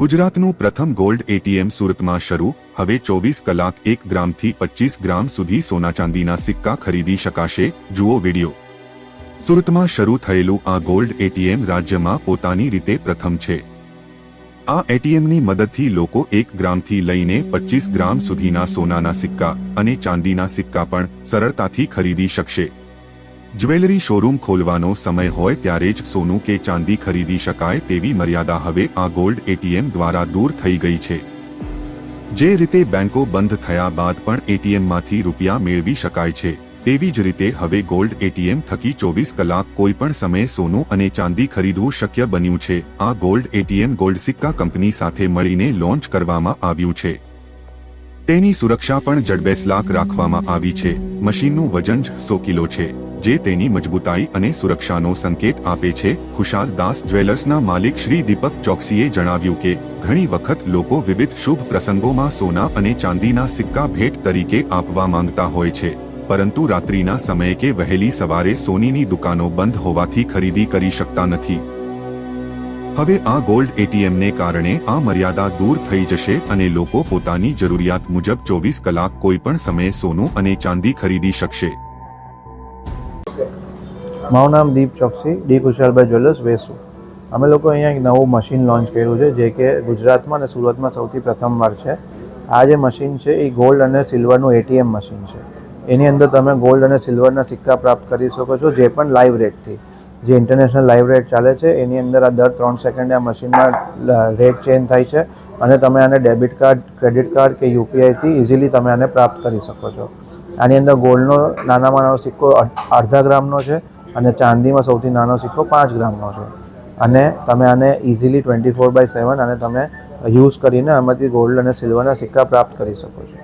ગુજરાતનું પ્રથમ gold ATM સુરતમાં શરૂ। હવે 24 કલાક 1 ગ્રામથી 25 ગ્રામ સુધી સોના ચાંદીના સિક્કા ખરીદી શકાશે। જુઓ વિડિયો। સુરતમાં શરૂ થયેલું આ ગોલ્ડ એટીએમ રાજ્યમાં પોતાની રીતે પ્રથમ છે। આ એટીએમની મદદથી લોકો 1 ગ્રામથી લઈને 25 ગ્રામ સુધીના સોનાના સિક્કા અને ચાંદીના સિક્કા પણ સરળતાથી ખરીદી શકશે। જ્વેલરી શોરૂમ ખોલવાનો સમય હોય ત્યારે જ સોનું કે ચાંદી ખરીદી શકાય તેવી મર્યાદા હવે આ ગોલ્ડ એટીએમ દ્વારા દૂર થઈ ગઈ છે। જે રીતે બેંકો બંધ થયા બાદ પણ એટીએમમાંથી રૂપિયા મેળવી શકાય છે, તેવી જ રીતે હવે ગોલ્ડ એટીએમ થકી 24 કલાક કોઈ પણ સમયે સોનું અને ચાંદી ખરીદવું શક્ય બન્યું છે। આ ગોલ્ડ એટીએમ ગોલ્ડ સિક્કા કંપની સાથે મળીને લોન્ચ કરવામાં આવ્યું છે। તેની સુરક્ષા પણ જડબેસલાક રાખવામાં આવી છે। મશીનનું વજન જ 100 કિલો છે, જે તેની મજબૂતાઈ અને સુરક્ષાનો સંકેત આપે છે। ખુશાલ દાસ જ્વેલર્સના માલિક શ્રી દીપક ચોકસીએ જણાવ્યું કે ઘણી વખત લોકો વિવિધ શુભ પ્રસંગોમાં સોના અને ચાંદીના સિક્કા ભેટ તરીકે આપવા માંગતા હોય છે, પરંતુ રાત્રિના સમયે કે વહેલી સવારે સોનીની દુકાનો બંધ હોવાથી ખરીદી કરી શકતા નથી। હવે આ ગોલ્ડ એટીએમને કારણે આ મર્યાદા દૂર થઈ જશે અને લોકો પોતાની જરૂરિયાત મુજબ 24 કલાક કોઈ પણ સમયે સોનું અને ચાંદી ખરીદી શકશે। મારું નામ દીપ ચોકસી, ડી કુશાલભાઈ જ્વેલર્સ વેસુ। અમે લોકો અહીંયા એક નવું મશીન લોન્ચ કર્યું છે, જે કે ગુજરાતમાં અને સુરતમાં સૌથી પ્રથમવાર છે। આ જે મશીન છે એ ગોલ્ડ અને સિલ્વરનું એટીએમ મશીન છે। એની અંદર તમે ગોલ્ડ અને સિલ્વરના સિક્કા પ્રાપ્ત કરી શકો છો, જે પણ લાઈવ રેટથી। જે ઇન્ટરનેશનલ લાઈવ રેટ ચાલે છે એની અંદર આ દર 3 સેકન્ડે આ મશીનમાં રેટ ચેન્જ થાય છે અને તમે આને ડેબિટ કાર્ડ, ક્રેડિટ કાર્ડ કે યુપીઆઈથી ઇઝીલી તમે આને પ્રાપ્ત કરી શકો છો। આની અંદર ગોલ્ડનો નાનામાં નાનો સિક્કો 0.5 ગ્રામનો છે અને ચાંદીમાં સૌથી નાનો સિક્કો 5 ગ્રામનો છે અને તમે આને ઇઝીલી 24/7 અને તમે યુઝ કરીને આમાંથી ગોલ્ડ અને સિલ્વરના સિક્કા પ્રાપ્ત કરી શકો છો।